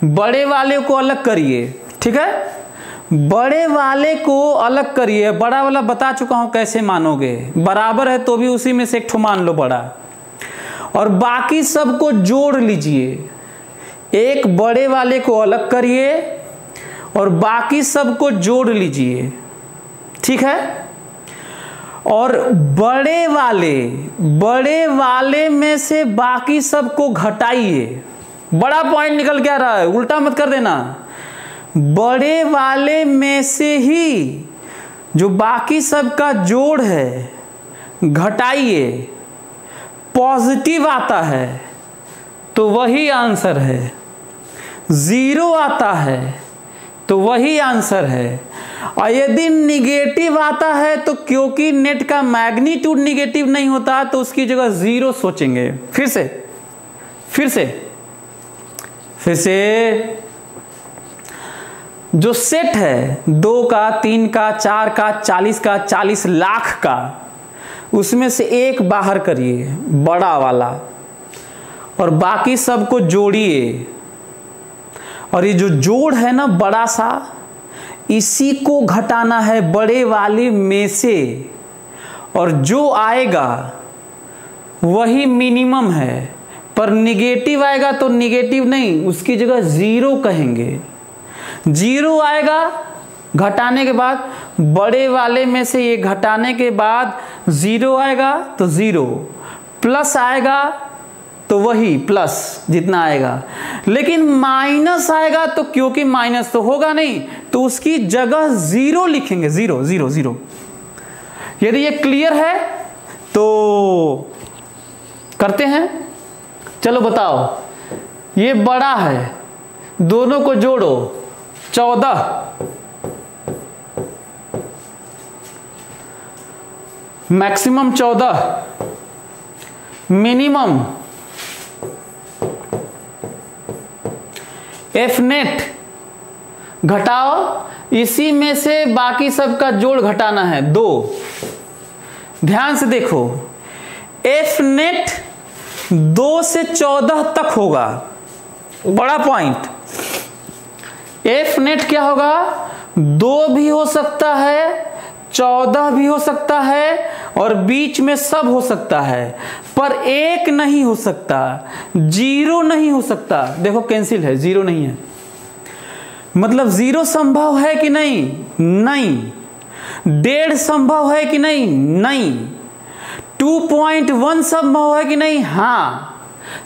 बड़े वाले को अलग करिए। ठीक है, बड़े वाले को अलग करिए। बड़ा वाला बता चुका हूं कैसे मानोगे, बराबर है तो भी उसी में से एक ठो मान लो बड़ा, और बाकी सबको जोड़ लीजिए। एक बड़े वाले को अलग करिए और बाकी सबको जोड़ लीजिए। ठीक है, और बड़े वाले में से बाकी सबको घटाइए। बड़ा पॉइंट निकल के आ रहा है, उल्टा मत कर देना। बड़े वाले में से ही जो बाकी सबका जोड़ है घटाइए, पॉजिटिव आता है तो वही आंसर है, 0 आता है तो वही आंसर है। और यदि निगेटिव आता है तो क्योंकि नेट का मैग्नीट्यूड निगेटिव नहीं होता तो उसकी जगह 0 सोचेंगे। फिर से जो सेट है 2 का, 3 का, 4 का, 40 का, 40 लाख का, उसमें से एक बाहर करिए बड़ा वाला और बाकी सबको जोड़िए। और ये जो जोड़ है ना बड़ा सा, इसी को घटाना है बड़े वाले में से, और जो आएगा वही मिनिमम है। पर निगेटिव आएगा तो निगेटिव नहीं, उसकी जगह 0 कहेंगे। 0 आएगा घटाने के बाद, बड़े वाले में से ये घटाने के बाद 0 आएगा तो 0, प्लस आएगा तो वही प्लस जितना आएगा, लेकिन माइनस आएगा तो क्योंकि माइनस तो होगा नहीं तो उसकी जगह 0 लिखेंगे। 0 0 0। यदि ये क्लियर है तो करते हैं। चलो बताओ, ये बड़ा है, दोनों को जोड़ो 14, मैक्सिमम 14, मिनिमम एफ नेट घटाओ, इसी में से बाकी सबका जोड़ घटाना है 2। ध्यान से देखो, एफ नेट 2 से 14 तक होगा, बड़ा पॉइंट। एफ नेट क्या होगा, 2 भी हो सकता है, 14 भी हो सकता है, और बीच में सब हो सकता है, पर 1 नहीं हो सकता, 0 नहीं हो सकता। देखो कैंसिल है, 0 नहीं है, मतलब 0 संभव है कि नहीं? नहीं। 1.5 संभव है कि नहीं? नहीं। 2.1 संभव है कि नहीं? हाँ।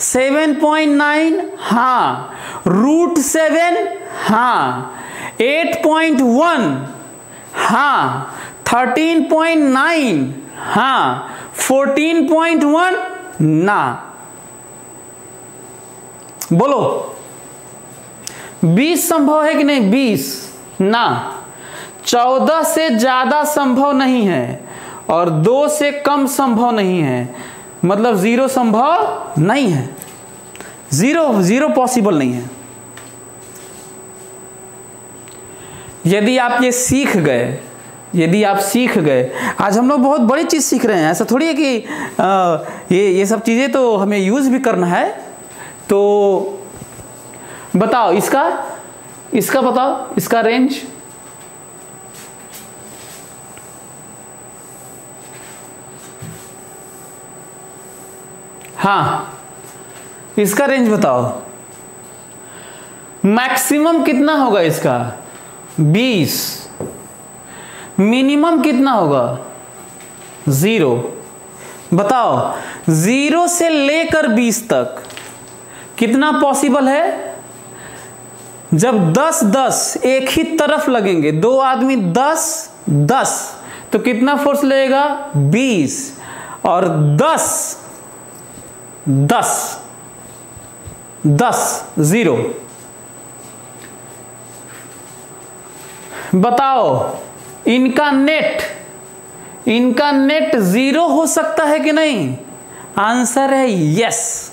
7.9 हाँ। √7 हाँ। 8.1 हाँ। 13.9 हाँ। 14.1 ना। बोलो 20 संभव है कि नहीं? 20 ना। 14 से ज्यादा संभव नहीं है और 2 से कम संभव नहीं है, मतलब 0 संभव नहीं है। 0 पॉसिबल नहीं है। यदि आप ये सीख गए, यदि आप सीख गए, आज हम लोग बहुत बड़ी चीज सीख रहे हैं, ऐसा थोड़ी है कि ये सब चीजें तो हमें यूज भी करना है। तो बताओ इसका बताओ, इसका रेंज हाँ, इसका रेंज बताओ। मैक्सिमम कितना होगा इसका? 20। मिनिमम कितना होगा? 0। बताओ 0 से लेकर 20 तक कितना पॉसिबल है? जब 10-10 एक ही तरफ लगेंगे, 2 आदमी 10-10, तो कितना फोर्स लगेगा? 20। और 10 0। बताओ इनका नेट 0 हो सकता है कि नहीं? आंसर है यस।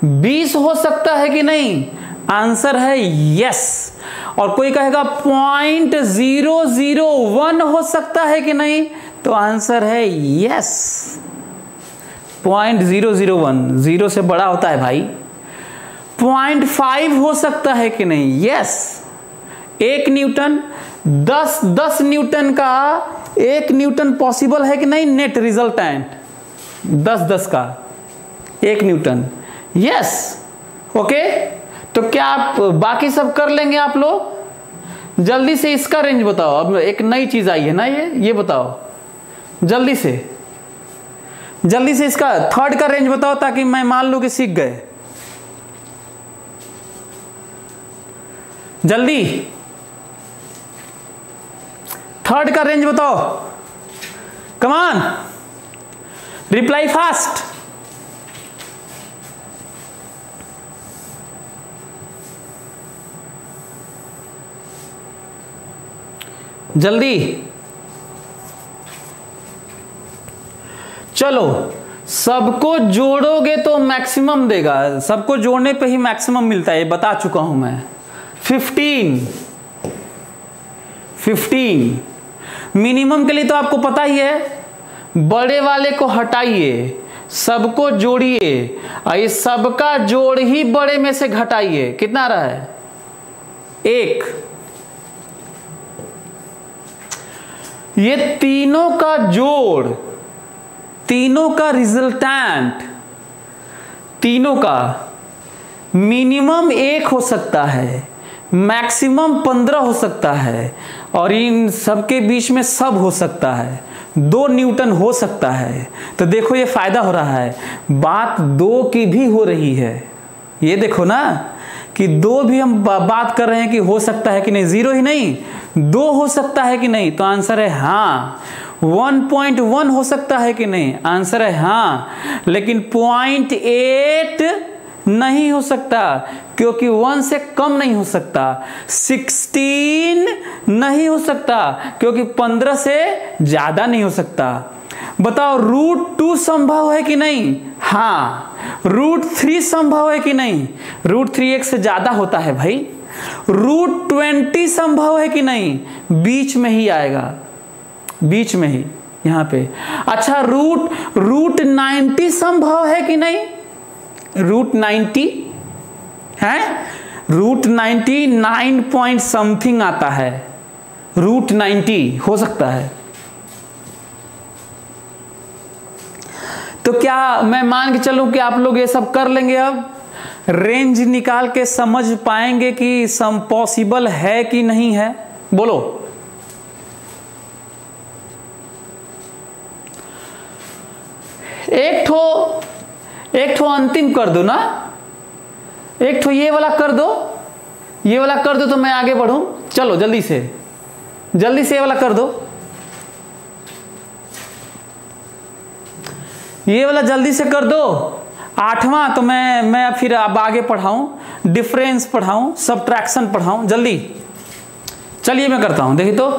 20 हो सकता है कि नहीं? आंसर है यस। और कोई कहेगा 0.001 हो सकता है कि नहीं? तो आंसर है यस। 0.001 0 से बड़ा होता है भाई। 0.5 हो सकता है कि नहीं? यस। 1 न्यूटन, 10 न्यूटन का 1 न्यूटन पॉसिबल है कि नहीं? नेट रिजल्टेंट 10 का 1 न्यूटन। यस। ओके, तो क्या आप बाकी सब कर लेंगे आप लोग? जल्दी से इसका रेंज बताओ। अब एक नई चीज आई है ना, ये बताओ जल्दी से इसका थर्ड का रेंज बताओ, ताकि मैं मान लूं कि सीख गए। जल्दी थर्ड का रेंज बताओ। Come on, reply fast. जल्दी चलो, सबको जोड़ोगे तो मैक्सिमम देगा, सबको जोड़ने पे ही मैक्सिमम मिलता है, ये बता चुका हूं मैं। 15 मिनिमम के लिए तो आपको पता ही है, बड़े वाले को हटाइए, सबको जोड़िए, और ये सबका जोड़ ही बड़े में से घटाइए, कितना रहा है 1। ये तीनों का जोड़, तीनों का रिजल्टेंट, तीनों का मिनिमम 1 हो सकता है, मैक्सिमम 15 हो सकता है, और इन सबके बीच में सब हो सकता है, 2 न्यूटन हो सकता है। तो देखो ये फायदा हो रहा है, बात 2 की भी हो रही है। ये देखो ना कि 2 भी हम बात कर रहे हैं कि हो सकता है कि नहीं, 0 ही नहीं 2 हो सकता है कि नहीं, तो आंसर है हाँ। 1.1 हो सकता है कि नहीं, आंसर है हाँ। लेकिन 0.8 नहीं हो सकता, क्योंकि 1 से कम नहीं हो सकता। 16 नहीं हो सकता, क्योंकि 15 से ज्यादा नहीं हो सकता। बताओ √2 संभव है कि नहीं, हाँ। √3 संभव है कि नहीं, √3 1 से ज्यादा होता है भाई। √20 संभव है कि नहीं, बीच में ही आएगा, बीच में ही यहां पे। अच्छा √90 संभव है कि नहीं, √90 है, √90 9 पॉइंट समथिंग आता है, √90 हो सकता है। तो क्या मैं मान के चलूं कि आप लोग ये सब कर लेंगे, अब रेंज निकाल के समझ पाएंगे कि सम पॉसिबल है कि नहीं है, बोलो। एक ठो अंतिम कर दो ना, एक ठो ये वाला कर दो, ये वाला कर दो तो मैं आगे बढ़ूं। चलो जल्दी से ये वाला कर दो, ये वाला जल्दी से कर दो। 8वां तो मैं फिर अब आगे पढ़ाऊं, डिफरेंस पढ़ाऊं, सबट्रैक्शन पढ़ाऊं, जल्दी चलिए मैं करता हूं। देखिए तो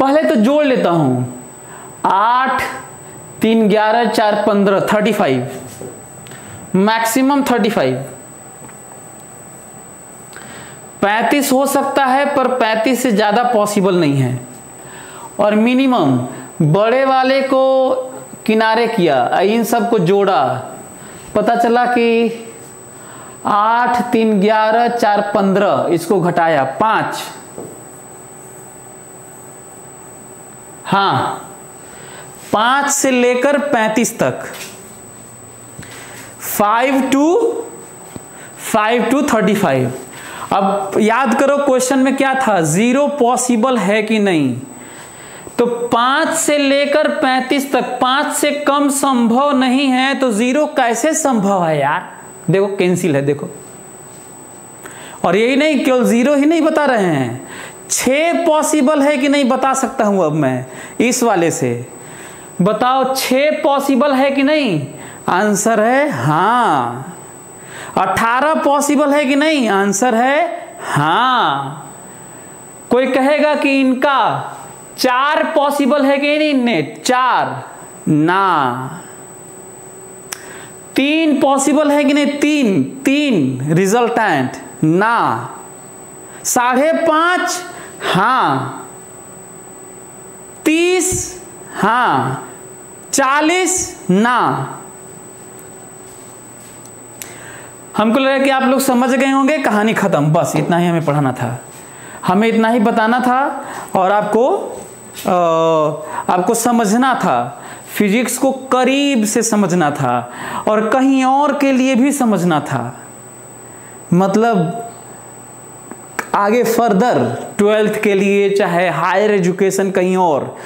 पहले तो जोड़ लेता हूं, 8 3 11 4 15 35, मैक्सिमम 35। 35 हो सकता है, पर 35 से ज्यादा पॉसिबल नहीं है। और मिनिमम बड़े वाले को किनारे किया, इन सब को जोड़ा, पता चला कि 8 3 11 4 15, इसको घटाया 5, हाँ 5 से लेकर 35 तक, 5 to 35। अब याद करो क्वेश्चन में क्या था, 0 पॉसिबल है कि नहीं। तो 5 से लेकर 35 तक 5 से कम संभव नहीं है, तो 0 कैसे संभव है यार। देखो कैंसिल है, देखो। और यही नहीं, केवल 0 ही नहीं बता रहे हैं, 6 पॉसिबल है कि नहीं बता सकता हूं अब मैं इस वाले से। बताओ 6 पॉसिबल है कि नहीं, आंसर है हाँ। 18 पॉसिबल है कि नहीं, आंसर है हाँ। कोई कहेगा कि इनका 4 पॉसिबल है कि नहीं, नेट 4 ना। 3 पॉसिबल है कि नहीं, 3 रिजल्टेंट ना। 5.5 हाँ, 30 हाँ, 40 ना। हमको लगा कि आप लोग समझ गए होंगे, कहानी खत्म, बस इतना ही हमें पढ़ाना था, हमें इतना ही बताना था, और आपको समझना था, फिजिक्स को करीब से समझना था, और कहीं और के लिए भी समझना था। मतलब आगे फर्दर 12th के लिए, चाहे हायर एजुकेशन कहीं और,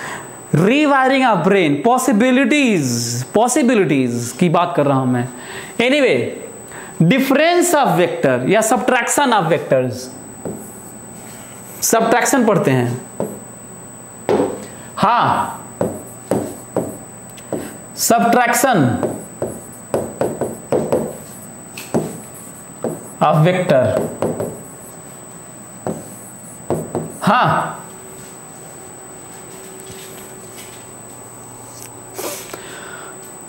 रीवायरिंग ऑफ ब्रेन, पॉसिबिलिटीज की बात कर रहा हूं मैं। एनीवे, डिफरेंस ऑफ वेक्टर या सबट्रैक्शन ऑफ वेक्टर्स, सबट्रैक्शन पढ़ते हैं। हाँ, सबट्रैक्शन ऑफ वेक्टर। हाँ,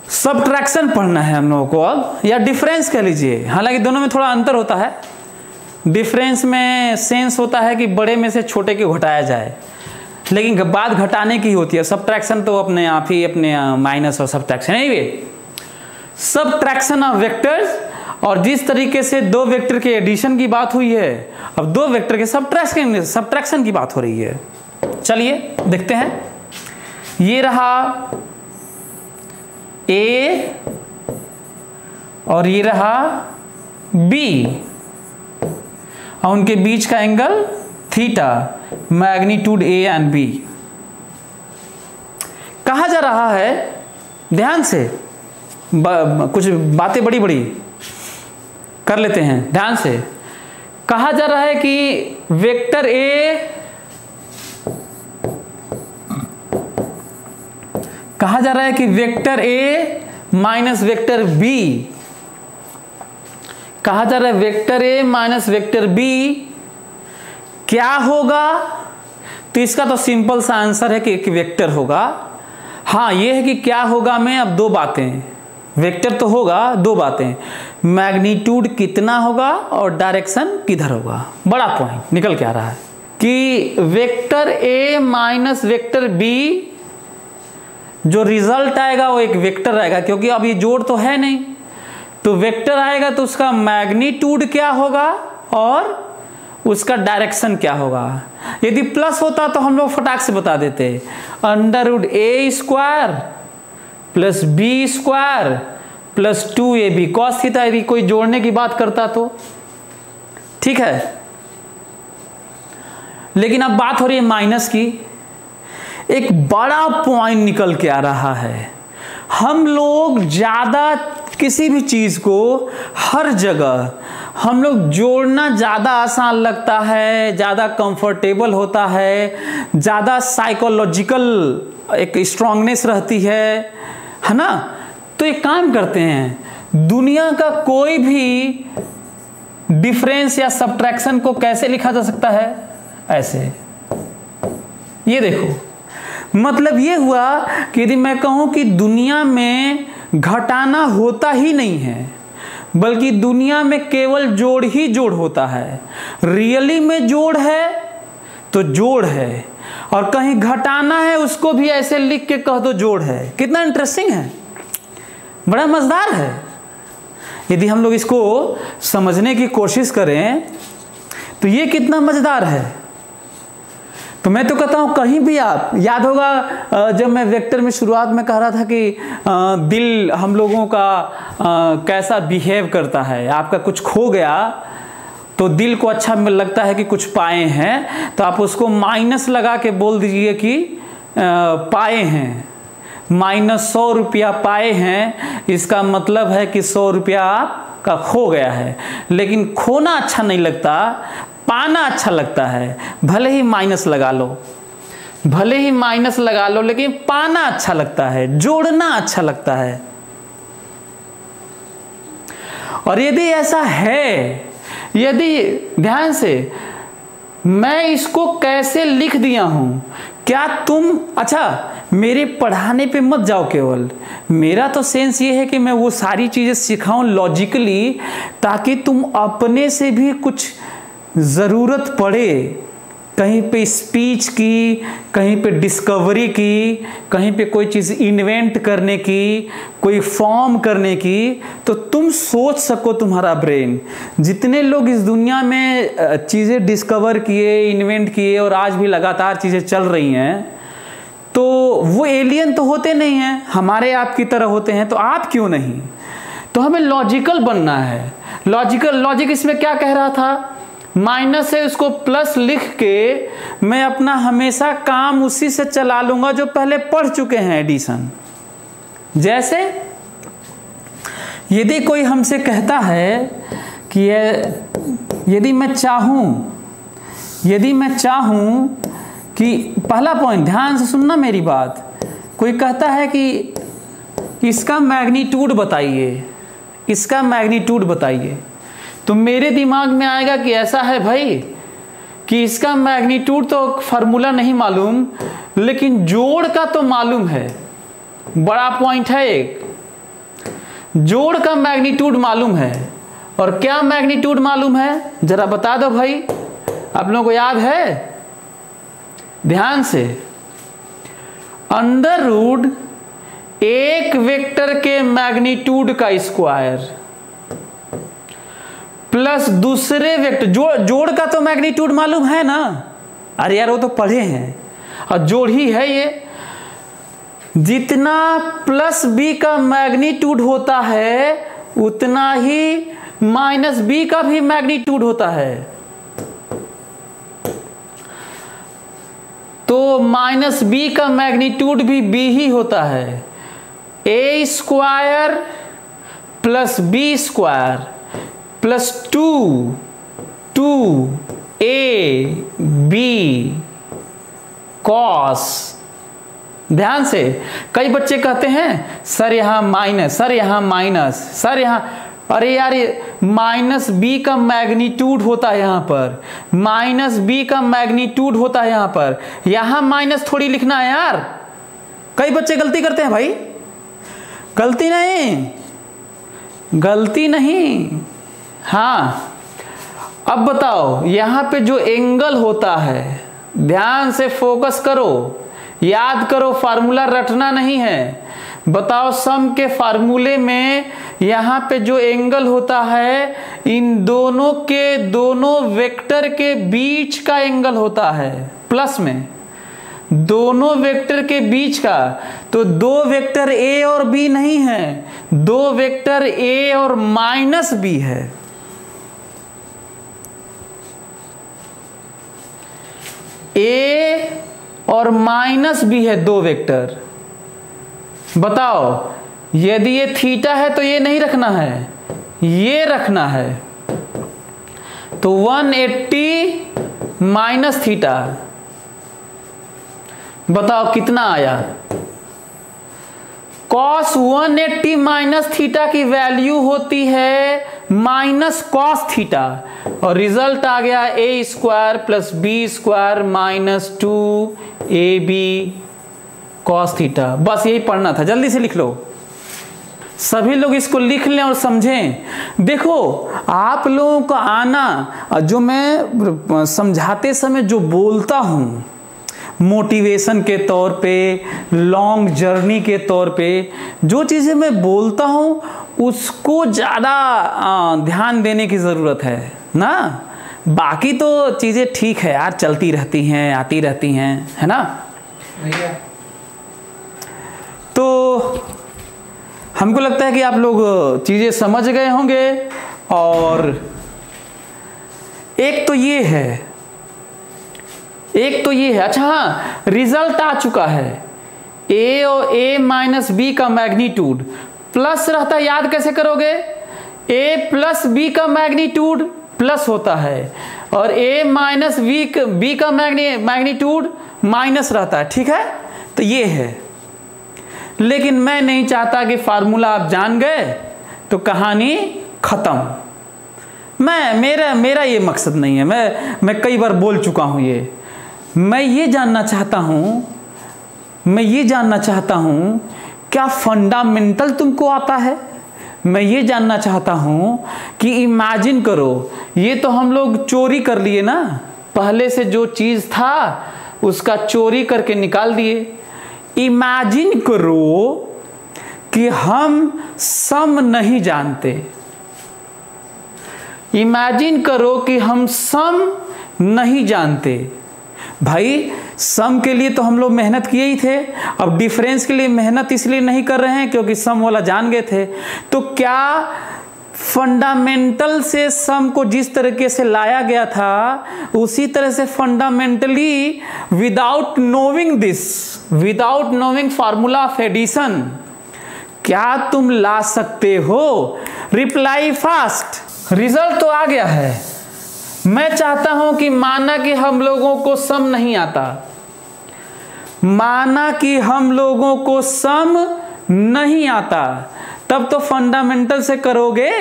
सबट्रैक्शन पढ़ना है हम लोगों को अब, या डिफरेंस कह लीजिए। हालांकि दोनों में थोड़ा अंतर होता है। डिफरेंस में सेंस होता है कि बड़े में से छोटे को घटाया जाए, लेकिन बात घटाने की होती है। सबट्रैक्शन तो अपने आप ही अपने माइनस और सबट्रैक्शन है, सबट्रैक्शन ऑफ वेक्टर्स। और जिस तरीके से दो वेक्टर के एडिशन की बात हुई है, अब दो वेक्टर के सबट्रैक्शन की बात हो रही है। चलिए देखते हैं। ये रहा ए और ये रहा बी, और उनके बीच का angle theta, magnitude A and B. कहा जा रहा है, ध्यान से कुछ बातें बड़ी बड़ी कर लेते हैं, ध्यान से। कहा जा रहा है कि वेक्टर ए, कहा जा रहा है कि vector A minus vector B, कहा जा रहा है vector A minus vector B क्या होगा। तो इसका तो सिंपल सा आंसर है कि एक वेक्टर होगा। हाँ, ये है कि क्या होगा में अब दो बातें, वेक्टर तो होगा, दो बातें, मैग्नीट्यूड कितना होगा और डायरेक्शन किधर होगा। बड़ा पॉइंट निकल के आ रहा है कि vector A minus vector B, जो रिजल्ट आएगा वो एक वेक्टर आएगा, क्योंकि अब ये जोड़ तो है नहीं, तो वेक्टर आएगा तो उसका मैग्नीट्यूड क्या होगा और उसका डायरेक्शन क्या होगा। यदि प्लस होता तो हम लोग फटाक से बता देते, under root a square plus b square plus 2ab cos theta. यदि कोई जोड़ने की बात करता तो ठीक है, लेकिन अब बात हो रही है माइनस की। एक बड़ा पॉइंट निकल के आ रहा है, हम लोग ज्यादा किसी भी चीज को हर जगह हम लोग जोड़ना ज़्यादा आसान लगता है, ज़्यादा कंफर्टेबल होता है, ज़्यादा साइकोलॉजिकल एक स्ट्रांगनेस रहती है ना। तो एक काम करते हैं, दुनिया का कोई भी डिफरेंस या सब्ट्रैक्शन को कैसे लिखा जा सकता है, ऐसे। ये देखो, मतलब ये हुआ कि यदि मैं कहूं कि दुनिया में घटाना होता ही नहीं है, बल्कि दुनिया में केवल जोड़ ही जोड़ होता है। रियली में जोड़ है तो जोड़ है, और कहीं घटाना है उसको भी ऐसे लिख के कह दो जोड़ है। कितना इंटरेस्टिंग है, बड़ा मजेदार है। यदि हम लोग इसको समझने की कोशिश करें तो ये कितना मजेदार है। तो मैं तो कहता हूँ कहीं भी आप, याद होगा जब मैं वेक्टर में शुरुआत में कह रहा था कि दिल हम लोगों का कैसा बिहेव करता है। आपका कुछ खो गया तो दिल को अच्छा लगता है कि कुछ पाए हैं, तो आप उसको माइनस लगा के बोल दीजिए कि पाए हैं, -100 रुपया पाए हैं। इसका मतलब है कि 100 रुपया आपका खो गया है। लेकिन खोना अच्छा नहीं लगता, पाना अच्छा लगता है। भले ही माइनस लगा लो, भले ही माइनस लगा लो, लेकिन पाना अच्छा लगता है, जोड़ना अच्छा लगता है। और यदि ऐसा है, यदि ध्यान से मैं इसको कैसे लिख दिया हूं, क्या तुम, अच्छा मेरे पढ़ाने पे मत जाओ केवल, मेरा तो सेंस ये है कि मैं वो सारी चीजें सिखाऊं लॉजिकली, ताकि तुम अपने से भी कुछ ज़रूरत पड़े, कहीं पे स्पीच की, कहीं पे डिस्कवरी की, कहीं पे कोई चीज़ इन्वेंट करने की, कोई फॉर्म करने की, तो तुम सोच सको। तुम्हारा ब्रेन, जितने लोग इस दुनिया में चीज़ें डिस्कवर किए, इन्वेंट किए और आज भी लगातार चीज़ें चल रही हैं, तो वो एलियन तो होते नहीं हैं, हमारे आपकी तरह होते हैं। तो आप क्यों नहीं? तो हमें लॉजिकल बनना है। लॉजिक इसमें क्या कह रहा था, माइनस है उसको प्लस लिख के मैं अपना हमेशा काम उसी से चला लूंगा जो पहले पढ़ चुके हैं एडिशन। जैसे यदि कोई हमसे कहता है कि यदि मैं चाहूं कि, पहला पॉइंट ध्यान से सुनना मेरी बात, कोई कहता है कि इसका मैग्नीट्यूड बताइए, इसका मैग्नीट्यूड बताइए, तो मेरे दिमाग में आएगा कि ऐसा है भाई कि इसका मैग्नीट्यूड तो फार्मूला नहीं मालूम, लेकिन जोड़ का तो मालूम है। बड़ा पॉइंट है एक, जोड़ का मैग्नीट्यूड मालूम है। और क्या मैग्नीट्यूड मालूम है जरा बता दो भाई, आप लोगों को याद है? ध्यान से, अंडर रूट एक वेक्टर के मैग्नीट्यूड का स्क्वायर प्लस दूसरे वेक्टर, जोड़ का तो मैग्नीट्यूड मालूम है ना? अरे यार वो तो पढ़े हैं, और जोड़ ही है ये। जितना प्लस बी का मैग्नीट्यूड होता है उतना ही माइनस बी का भी मैग्नीट्यूड होता है। तो माइनस बी का मैग्नीट्यूड भी बी ही होता है। A square plus b square plus 2 a b cos. ध्यान से, कई बच्चे कहते हैं सर यहाँ माइनस, सर यहाँ माइनस, सर यहाँ, अरे यार माइनस बी का मैग्नीट्यूड होता है यहाँ पर, माइनस बी का मैग्नीट्यूड होता है यहाँ पर, यहाँ माइनस थोड़ी लिखना है यार। कई बच्चे गलती करते हैं भाई, गलती नहीं, गलती नहीं। हाँ, अब बताओ यहाँ पे जो एंगल होता है, ध्यान से फोकस करो, याद करो, फार्मूला रटना नहीं है। बताओ सम के फार्मूले में यहाँ पे जो एंगल होता है इन दोनों के, दोनों वेक्टर के बीच का एंगल होता है, प्लस में दोनों वेक्टर के बीच का। तो दो वेक्टर ए और बी नहीं है, दो वेक्टर ए और माइनस बी है। ए और माइनस बी है दो वेक्टर। बताओ यदि ये थीटा है तो ये नहीं रखना है, ये रखना है। तो 180 माइनस थीटा, बताओ कितना आया? कॉस 180 माइनस थीटा की वैल्यू होती है माइनस कॉस थीटा, और रिजल्ट आ गया a square plus b square minus 2ab cos theta. बस यही पढ़ना था, जल्दी से लिख लो, सभी लोग इसको लिख लें और समझें। देखो आप लोगों का आना, जो मैं समझाते समय जो बोलता हूं मोटिवेशन के तौर पे, लॉन्ग जर्नी के तौर पे, जो चीज़ें मैं बोलता हूं उसको ज़्यादा ध्यान देने की ज़रूरत है ना। बाकी तो चीज़ें ठीक है यार, चलती रहती हैं, आती रहती हैं, है ना भैया। तो हमको लगता है कि आप लोग चीज़ें समझ गए होंगे। और एक तो ये है, एक तो ये है। अच्छा हाँ, रिजल्ट आ चुका है, ए और ए माइनस बी का मैग्नीट्यूड प्लस रहता है। याद कैसे करोगे? ए प्लस बी का मैग्नीट्यूड प्लस होता है और ए माइनस बी का मैग्नीट्यूड माइनस रहता है, ठीक है। तो ये है, लेकिन मैं नहीं चाहता कि फार्मूला आप जान गए तो कहानी खत्म। मेरा ये मकसद नहीं है। मैं कई बार बोल चुका हूं ये। मैं ये जानना चाहता हूं क्या फंडामेंटल तुमको आता है। मैं ये जानना चाहता हूं कि इमेजिन करो, ये तो हम लोग चोरी कर लिए ना, पहले से जो चीज था उसका चोरी करके निकाल दिए। इमेजिन करो कि हम सम नहीं जानते। इमेजिन करो कि हम सम नहीं जानते। भाई सम के लिए तो हम लोग मेहनत किए ही थे, अब डिफरेंस के लिए मेहनत इसलिए नहीं कर रहे हैं क्योंकि सम वाला जान गए थे। तो क्या फंडामेंटल से सम को जिस तरीके से लाया गया था उसी तरह से fundamentally without knowing formula of addition क्या तुम ला सकते हो? Reply fast. रिजल्ट तो आ गया है। मैं चाहता हूं कि माना कि हम लोगों को सम नहीं आता, माना कि हम लोगों को सम नहीं आता, तब तो फंडामेंटल से करोगे।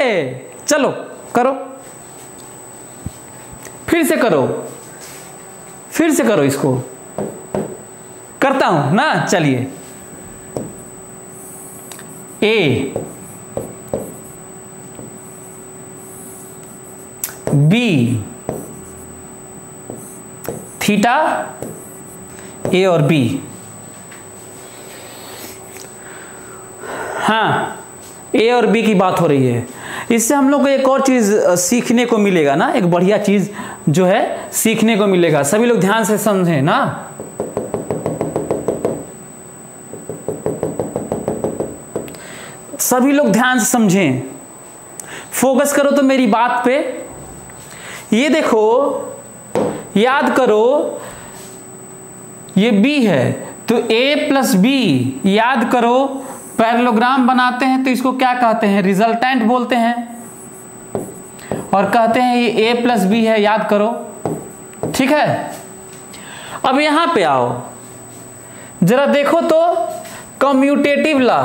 चलो करो, फिर से करो। फिर से करो इसको, करता हूं ना, चलिए। ए बी, थीटा ए और बी। हाँ, ए और बी की बात हो रही है। इससे हम लोग को एक और चीज सीखने को मिलेगा ना, एक बढ़िया चीज जो है सीखने को मिलेगा। सभी लोग ध्यान से समझें ना। सभी लोग ध्यान से समझें, फोकस करो तो मेरी बात पे। ये देखो, याद करो, ये बी है तो ए प्लस बी, याद करो पैरेललोग्राम बनाते हैं तो इसको क्या कहते हैं? रिजल्टेंट बोलते हैं, और कहते हैं ये ए प्लस बी है, याद करो, ठीक है। अब यहां पे आओ, जरा देखो तो कम्यूटेटिव लॉ।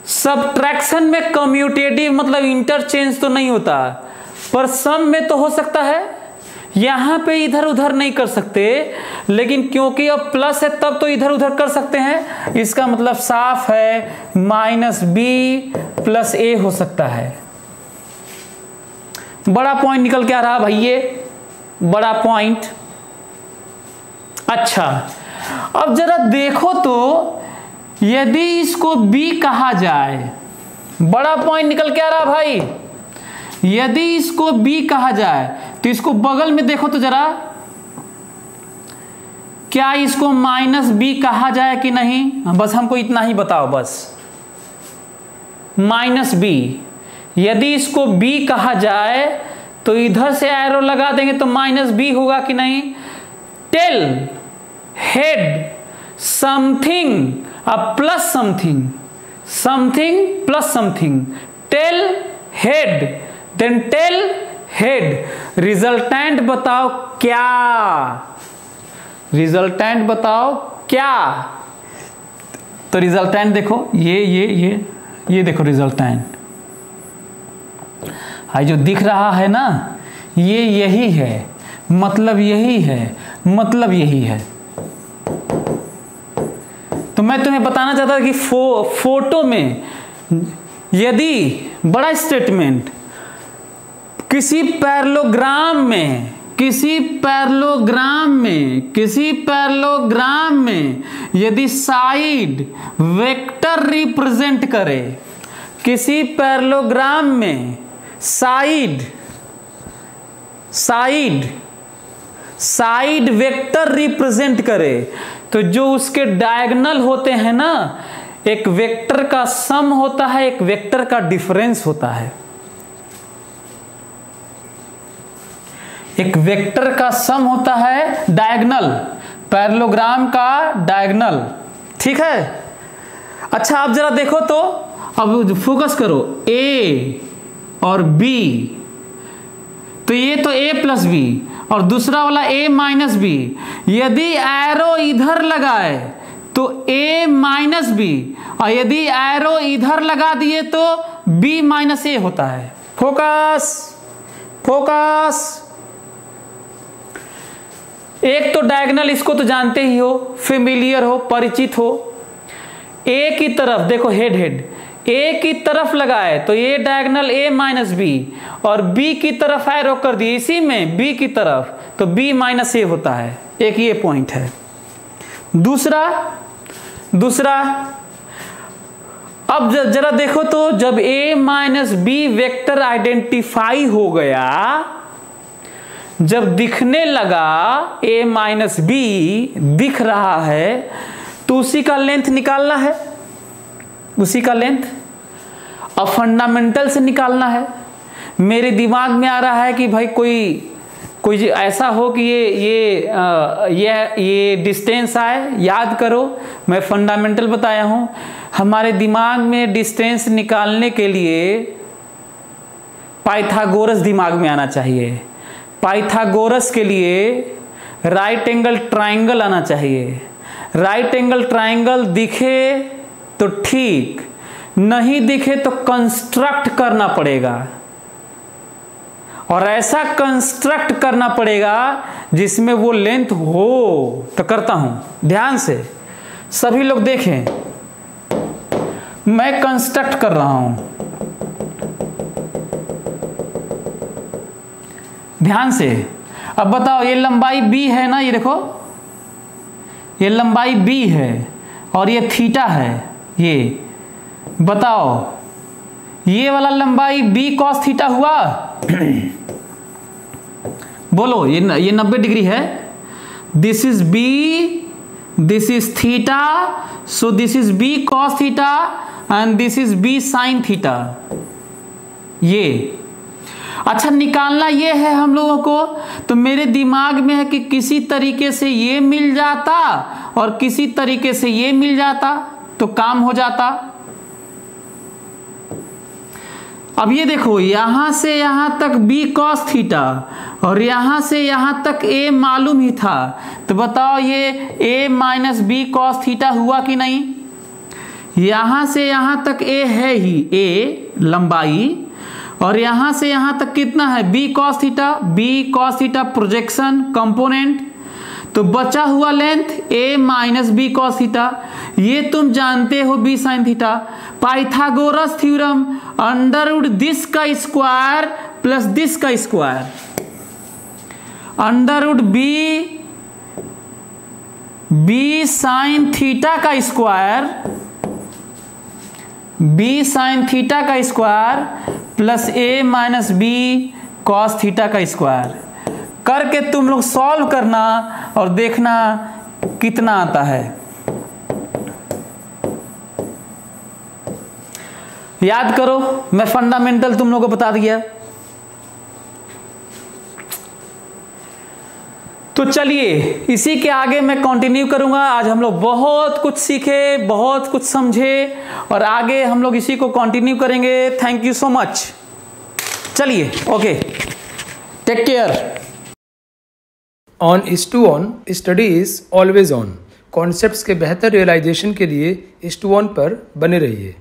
सबट्रैक्शन में कम्यूटेटिव मतलब इंटरचेंज तो नहीं होता, पर सम में तो हो सकता है। यहां पे इधर उधर नहीं कर सकते, लेकिन क्योंकि अब प्लस है तब तो इधर उधर कर सकते हैं। इसका मतलब साफ है माइनस बी प्लस ए हो सकता है। बड़ा पॉइंट निकल के आ रहा भाई, ये बड़ा पॉइंट। अच्छा, अब जरा देखो तो यदि इसको बी कहा जाए, बड़ा पॉइंट निकल के आ रहा भाई। यदि इसको बी कहा जाए तो इसको बगल में देखो तो जरा, क्या इसको माइनस बी कहा जाए कि नहीं? बस हमको इतना ही बताओ, बस माइनस बी। यदि इसको बी कहा जाए तो इधर से एरो लगा देंगे तो माइनस बी होगा कि नहीं? Tail head something plus something, something plus something, tail head, then tail head. Resultant बताओ क्या? रिजल्टेंट बताओ क्या? तो रिजल्टेंट देखो, ये देखो रिजल्टेंट, हाई जो दिख रहा है ना, ये यही है, मतलब यही है, मतलब यही है। तो मैं तुम्हें बताना चाहता था कि फोटो में यदि बड़ा स्टेटमेंट किसी पैरेललोग्राम में यदि साइड वेक्टर रिप्रेजेंट करे, किसी पैरेललोग्राम में साइड वेक्टर रिप्रेजेंट करे, तो जो उसके डायगोनल होते हैं ना, एक वेक्टर का सम होता है, एक वेक्टर का डिफरेंस होता है। एक वेक्टर का सम होता है डायगोनल, पैरेललोग्राम का डायगोनल, ठीक है। अच्छा, अब जरा देखो तो, अब फोकस करो, ए और बी, तो ये तो ए प्लस बी और दूसरा वाला ए माइनस बी। यदि एरो इधर लगाए तो ए माइनस बी, और यदि एरो इधर लगा दिए तो बी माइनस ए होता है। Focus focus. एक तो डायगोनल, इसको तो जानते ही हो, फेमिलियर हो, परिचित हो। ए की तरफ देखो, हेड हेड ए की तरफ लगाए तो ये डायगोनल ए माइनस बी, और बी की तरफ एरो कर दिए इसी में बी की तरफ, तो बी माइनस ए होता है। एक ये पॉइंट है। दूसरा अब जरा देखो तो, जब ए माइनस बी वेक्टर आइडेंटिफाई हो गया, जब दिखने लगा ए माइनस बी दिख रहा है, तो उसी का लेंथ निकालना है, उसी का लेंथ। अब फंडामेंटल से निकालना है। मेरे दिमाग में आ रहा है कि भाई कोई ऐसा हो कि ये डिस्टेंस आए। याद करो, मैं फंडामेंटल बताया हूं। हमारे दिमाग में डिस्टेंस निकालने के लिए पाइथागोरस दिमाग में आना चाहिए। पाइथागोरस के लिए राइट एंगल ट्राइंगल आना चाहिए। राइट एंगल ट्राइंगल दिखे तो ठीक, नहीं दिखे तो कंस्ट्रक्ट करना पड़ेगा। और ऐसा कंस्ट्रक्ट करना पड़ेगा जिसमें वो लेंथ हो। तो करता हूं, ध्यान से सभी लोग देखें, मैं कंस्ट्रक्ट कर रहा हूं, ध्यान से। अब बताओ, ये लंबाई b है ना, ये देखो ये लंबाई b है और ये थीटा है। ये बताओ, ये वाला लंबाई b cos थीटा हुआ। बोलो, ये 90 डिग्री है। This is b, this is theta, so this is b cos theta and this is b sin theta. ये अच्छा निकालना ये है हम लोगों को। तो मेरे दिमाग में है कि किसी तरीके से ये मिल जाता और किसी तरीके से ये मिल जाता तो काम हो जाता। अब ये देखो, यहां से यहां तक b cos थीटा और यहां से यहां तक a मालूम ही था। तो बताओ, ये a minus b cos theta हुआ कि नहीं? यहां से यहां तक a है ही, a लंबाई, और यहां से यहां तक कितना है? b cos theta projection component. तो बचा हुआ length a minus b cos theta, ये तुम जानते हो b sin theta. Pythagoras theorem, under root this का स्क्वायर प्लस दिस का square, under root b sin theta का स्क्वायर, b sin थीटा का square plus a minus b cos theta का स्क्वायर करके तुम लोग सॉल्व करना और देखना कितना आता है। याद करो, मैं फंडामेंटल तुम लोगों को बता दिया। तो चलिए इसी के आगे मैं कंटिन्यू करूंगा। आज हम लोग बहुत कुछ सीखे, बहुत कुछ समझे और आगे हम लोग इसी को कंटिन्यू करेंगे। Thank you so much. चलिए, okay, take care. On is to on, study is always on. Concepts के बेहतर रियलाइजेशन के लिए इज टू ऑन पर बने रहिए।